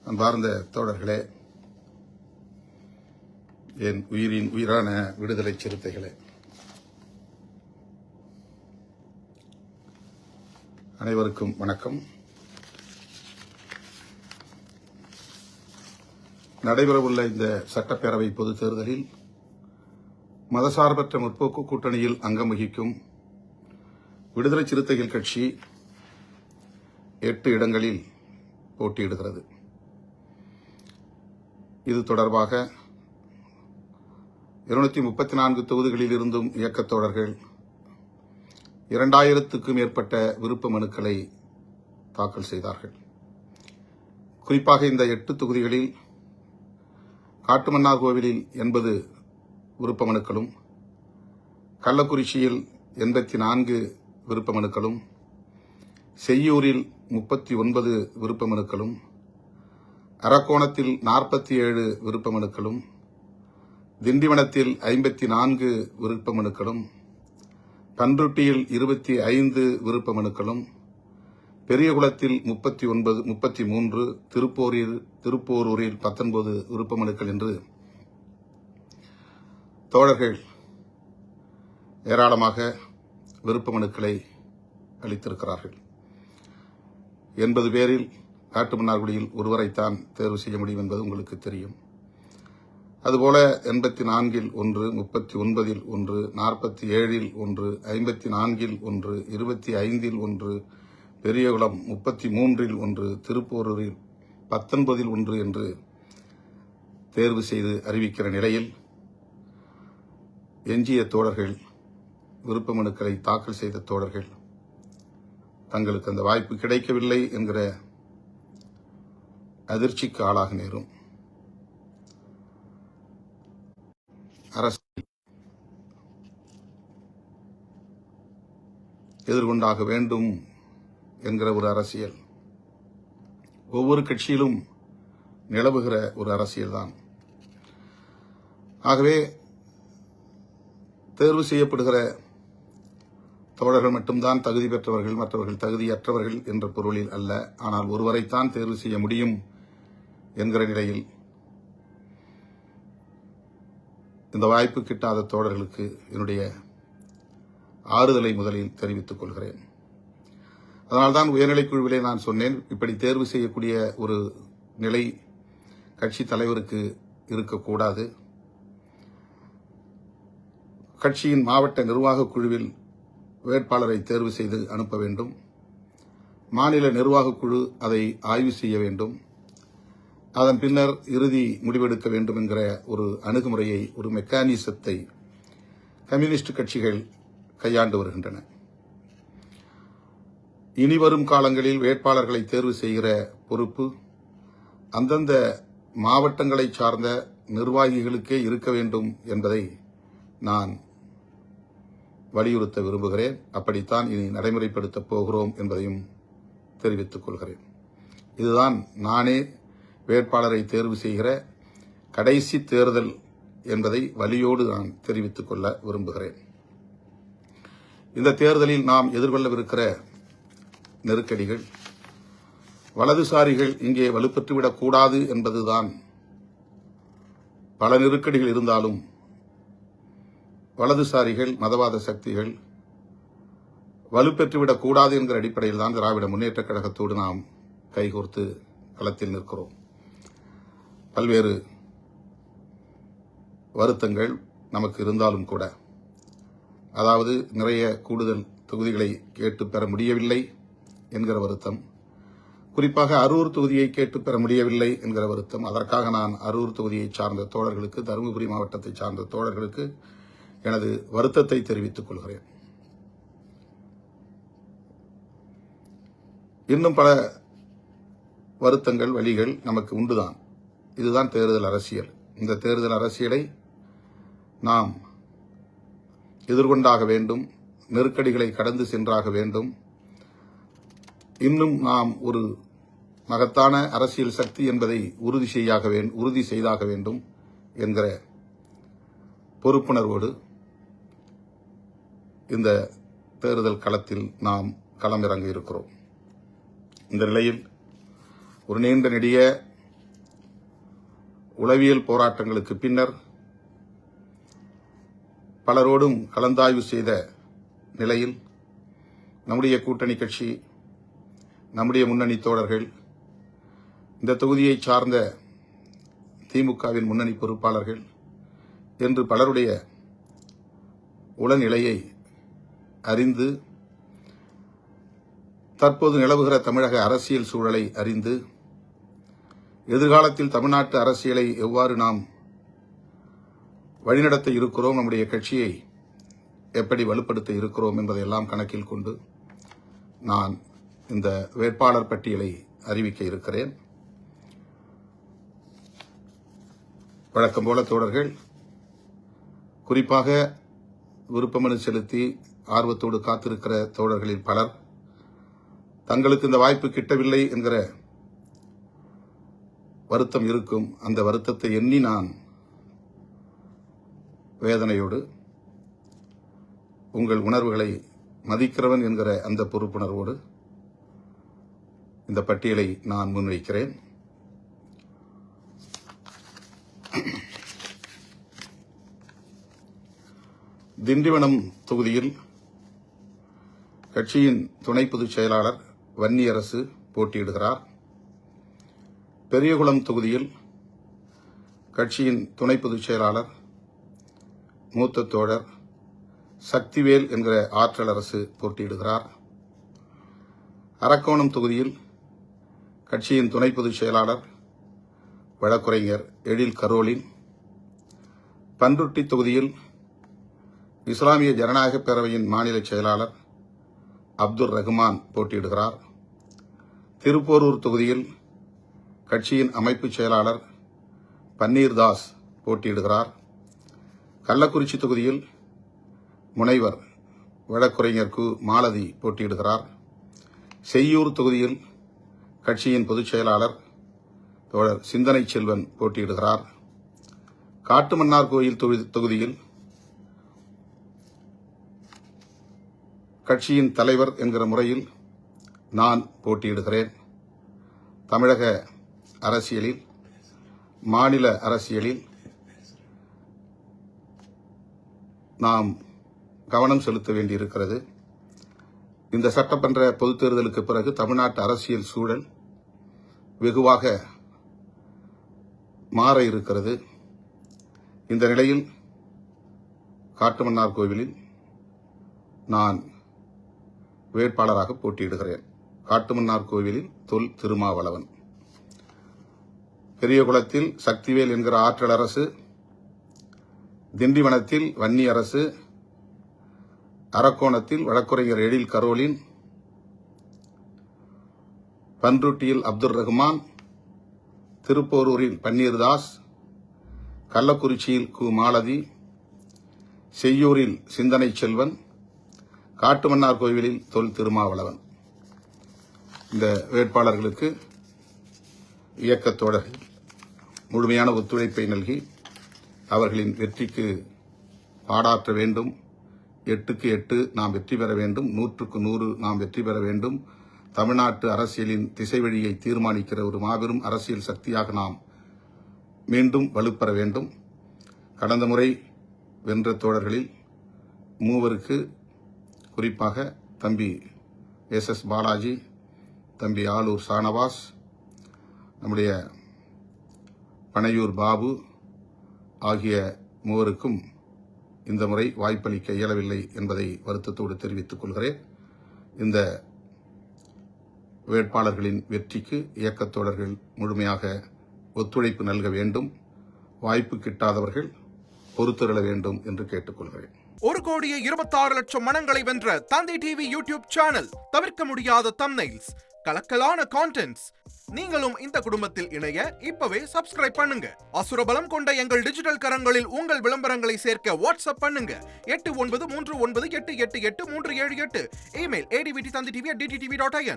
அன்பார்ந்த தோழர்களே, என் உயிரின் உயிரான விடுதலை சிறுத்தைகளே, அனைவருக்கும் வணக்கம். நடைபெறவுள்ள இந்த சட்டப்பேரவை பொதுத் தேர்தலில் மதசார்பற்ற முற்போக்கு கூட்டணியில் அங்கம் வகிக்கும் விடுதலை சிறுத்தைகள் கட்சி 8 இடங்களில் போட்டியிடுகிறது. இது தொடர்பாக 234 தொகுதிகளில் இருந்தும் இயக்கத் தோழர்கள் 2000க்கும் மேற்பட்ட விருப்ப மனுக்களை தாக்கல் செய்தார்கள். குறிப்பாக இந்த 8 தொகுதிகளில் காட்டுமன்னார் கோவிலில் 80 விருப்ப மனுக்களும், கள்ளக்குறிச்சியில் 84 விருப்ப மனுக்களும், செய்யூரில் 39 விருப்ப மனுக்களும், அரக்கோணத்தில் 47 விருப்ப மனுக்களும், திண்டிவனத்தில் 54 விருப்ப மனுக்களும், பன்ருட்டியில் 25 விருப்ப மனுக்களும், பெரியகுளத்தில் 33, திருப்போரூரில் 19 விருப்ப மனுக்கள் என்று தோழர்கள் ஏராளமாக விருப்ப மனுக்களை அளித்திருக்கிறார்கள். 80 பேரில் காட்டுமன்னார்குடியில் ஒருவரைத்தான் தேர்வு செய்ய முடியும் என்பது உங்களுக்கு தெரியும். அதுபோல 84ல் 1, 39ல் 1, 47ல் 1, 54ல் 1, 25ல் 1, பெரியகுளம் 33ல் 1, திருப்போரூரில் 19ல் 1 என்று தேர்வு செய்து அறிவிக்கிற நிலையில் எஞ்சிய தோழர்கள், விருப்ப மனுக்களை தாக்கல் செய்த தோழர்கள் தங்களுக்கு அந்த வாய்ப்பு கிடைக்கவில்லை என்கிற அதிர்ச்சிக்கு ஆளாக நேரும். அரசு எதிர்கொண்டாக வேண்டும் என்கிற ஒரு அரசியல் ஒவ்வொரு கட்சியிலும் நிலவுகிற ஒரு அரசியல்தான். ஆகவே தேர்வு செய்யப்படுகிற தோழர்கள் மட்டும்தான் தகுதி பெற்றவர்கள், மற்றவர்கள் தகுதியற்றவர்கள் என்ற பொருளில் அல்ல. ஆனால் ஒருவரைத்தான் தேர்வு செய்ய முடியும் என்கிற நிலையில் இந்த வாய்ப்பு கிட்டாத தோழர்களுக்கு என்னுடைய ஆறுதலை முதலில் தெரிவித்துக் கொள்கிறேன். அதனால்தான் உயர்நிலைக் குழுவிலே நான் சொன்னேன், இப்படி தேர்வு செய்யக்கூடிய ஒரு நிலை கட்சி தலைவருக்கு இருக்கக்கூடாது. கட்சியின் மாவட்ட நிர்வாகக் குழுவில் வேட்பாளரை தேர்வு செய்து அனுப்ப வேண்டும். மாநில நிர்வாகக் குழு அதை ஆய்வு செய்ய வேண்டும். அதன் பின்னர் இறுதி முடிவெடுக்க வேண்டும் என்கிற ஒரு அணுகுமுறையை, ஒரு மெக்கானிசத்தை கம்யூனிஸ்ட் கட்சிகள் கையாண்டு வருகின்றன. இனிவரும் காலங்களில் வேட்பாளர்களை தேர்வு செய்கிற பொறுப்பு அந்தந்த மாவட்டங்களை சார்ந்த நிர்வாகிகளுக்கே இருக்க வேண்டும் என்பதை நான் வலியுறுத்த விரும்புகிறேன். அப்படித்தான் இனி நடைமுறைப்படுத்தப் போகிறோம் என்பதையும் தெரிவித்துக் கொள்கிறேன். இதுதான் நானே வேட்பாளரை தேர்வு செய்கிற கடைசி தேர்தல் என்பதை வலியோடு நான் தெரிவித்துக் கொள்ள விரும்புகிறேன். இந்த தேர்தலில் நாம் எதிர்கொள்ளவிருக்கிற நெருக்கடிகள், வலதுசாரிகள் இங்கே வலுப்பெற்றுவிடக் கூடாது என்பதுதான். பல நெருக்கடிகள் இருந்தாலும் வலதுசாரிகள், மதவாத சக்திகள் வலுப்பெற்றுவிடக் கூடாது என்கிற அடிப்படையில் தான் திராவிட முன்னேற்றக் கழகத்தோடு நாம் கைகோர்த்து களத்தில் நிற்கிறோம். பல்வேறு வருத்தங்கள் நமக்கு இருந்தாலும் கூட, அதாவது நிறைய கூடுதல் தொகுதிகளை கேட்டு பெற முடியவில்லை என்கிற வருத்தம், குறிப்பாக அரூர் தொகுதியை கேட்டு பெற முடியவில்லை என்கிற வருத்தம். அதற்காக நான் அரூர் தொகுதியை சார்ந்த தோழர்களுக்கு, தருமபுரி மாவட்டத்தை சார்ந்த தோழர்களுக்கு எனது வருத்தத்தை தெரிவித்துக் கொள்கிறேன். இன்னும் பல வருத்தங்கள், வழிகள் நமக்கு உண்டுதான். இதுதான் தேர்தல் அரசியல். இந்த தேர்தல் அரசியலை நாம் எதிர்கொண்டாக வேண்டும். நெருக்கடிகளை கடந்து சென்றாக வேண்டும். இன்னும் நாம் ஒரு மகத்தான அரசியல் சக்தி என்பதை உறுதி செய்தாக வேண்டும் என்கிற பொறுப்புணர்வோடு இந்த தேர்தல் களத்தில் நாம் களமிறங்க இருக்கிறோம். இந்த நிலையில் ஒரு நீண்ட நெடிய உளவியல் போராட்டங்களுக்கு பின்னர் பலரோடும் கலந்தாய்வு செய்த நிலையில் நம்முடைய கூட்டணி கட்சி, நம்முடைய முன்னணி தோழர்கள், இந்த தொகுதியை சார்ந்த திமுகவின் முன்னணி பொறுப்பாளர்கள் என்று பலருடைய உளநிலையை அறிந்து, தற்போது நிலவுகிற தமிழக அரசியல் சூழலை அறிந்து, எதிர்காலத்தில் தமிழ்நாட்டு அரசியலை எவ்வாறு நாம் வழிநடத்த இருக்கிறோம், நம்முடைய கட்சியை எப்படி வலுப்படுத்த இருக்கிறோம் என்பதையெல்லாம் கணக்கில் கொண்டு நான் இந்த வேட்பாளர் பட்டியலை அறிவிக்க இருக்கிறேன். வழக்கம் போல தோழர்கள், குறிப்பாக விருப்பமனு செலுத்தி ஆர்வத்தோடு காத்திருக்கிற தோழர்களில் பலர் தங்களுக்கு இந்த வாய்ப்பு கிட்டவில்லை என்கிற வருத்தம் இருக்கும். அந்த வருத்தத்தை எண்ணி நான் வேதனையோடு உங்கள் உணர்வுகளை மதிக்கிறவன் என்கிற அந்த பொறுப்புணர்வோடு இந்த பட்டியலை நான் முன்வைக்கிறேன். திண்டிவனம் தொகுதியில் கட்சியின் துணை பொதுச் செயலாளர் வன்னியரசு போட்டியிடுகிறார். பெரியகுளம் தொகுதியில் கட்சியின் துணை பொதுச் செயலாளர் மூத்த தோழர் சக்திவேல் என்கிற ஆற்றலரசு போட்டியிடுகிறார். அரக்கோணம் தொகுதியில் கட்சியின் துணை பொதுச் செயலாளர் வழக்குரைஞர் எழில் கரோலின், பன்ருட்டி தொகுதியில் இஸ்லாமிய ஜனநாயக பேரவையின் மாநில செயலாளர் அப்துல் ரஹ்மான் போட்டியிடுகிறார். திருப்போரூர் தொகுதியில் கட்சியின் அமைப்பு செயலாளர் பன்னீர்தாஸ் போட்டியிடுகிறார். கள்ளக்குறிச்சி தொகுதியில் முனைவர் வழக்குரைஞர் கு மாலதி போட்டியிடுகிறார். செய்யூர் தொகுதியில் கட்சியின் பொதுச் செயலாளர் தோழர் சிந்தனை செல்வன் போட்டியிடுகிறார். காட்டுமன்னார் கோயில் தொகுதியில் கட்சியின் தலைவர் என்கிற முறையில் நான் போட்டியிடுகிறேன். தமிழக அரசியலில், மாநில அரசியலில் நாம் கவனம் செலுத்த வேண்டியிருக்கிறது. இந்த சட்டமன்ற பொதுத் தேர்தலுக்கு பிறகு தமிழ்நாட்டு அரசியல் சூழல் வெகுவாக மாற இருக்கிறது. இந்த நிலையில் காட்டுமன்னார் கோவிலில் நான் வேட்பாளராக போட்டியிடுகிறேன். காட்டுமன்னார் கோவிலில் தொல் திருமாவளவன், பெரியகுளத்தில் சக்திவேல் என்கிற ஆற்றல் அரசு, திண்டிவனத்தில் வன்னி அரசு, அரக்கோணத்தில் வழக்குரைஞர் எழில் கரோலின், பன்ருட்டியில் அப்துல் ரஹ்மான், திருப்போரூரில் பன்னீர்தாஸ், கள்ளக்குறிச்சியில் கு மாலதி, செய்யூரில் சிந்தனை செல்வன், காட்டுமன்னார் கோவிலில் தொல் திருமாவளவன். இந்த வேட்பாளர்களுக்கு இயக்கத்தோட முழுமையான ஒத்துழைப்பை நல்கி அவர்களின் வெற்றிக்கு பாடாற்ற வேண்டும். 8க்கு 8 நாம் வெற்றி பெற வேண்டும். 100க்கு 100 நாம் வெற்றி பெற வேண்டும். தமிழ்நாட்டு அரசியலின் திசை வழியை தீர்மானிக்கிற ஒரு மாபெரும் அரசியல் சக்தியாக நாம் மீண்டும் வலுப்பெற வேண்டும். கடந்த முறை வென்ற தோழர்களில் 3 குறிப்பாக தம்பி எஸ் பாலாஜி, தம்பி ஆலூர் ஷானவாஸ், நம்முடைய பனையூர் பாபு ஆகிய 3 இந்த முறை வாய்ப்பளிக்க இயலவில்லை என்பதை வருத்தத்தோடு தெரிவித்துக் கொள்கிறேன். இந்த வேட்பாளர்களின் வெற்றிக்கு இயக்கத்தோழர்கள் முழுமையாக ஒத்துழைப்பு நல்க வேண்டும். வாய்ப்பு கிட்டாதவர்கள் பொறுத்திருள வேண்டும் என்று கேட்டுக்கொள்கிறேன். 1,26,00,000 மனங்களை வென்ற தந்தி டிவி யூடியூப் சேனல். தவிர்க்க முடியாத தம்ப்நெயில்ஸ், கலக்கலான கான்டென்ட்ஸ். நீங்களும் இந்த குடும்பத்தில் இணைய இப்பவே சப்ஸ்கிரைப் பண்ணுங்க. அசுரபலம் கொண்ட எங்கள் டிஜிட்டல் கரங்களில் உங்கள் விளம்பரங்களை சேர்க்க வாட்ஸ்அப் பண்ணுங்க. 8939888378. Email advtthanditv@dttv.in.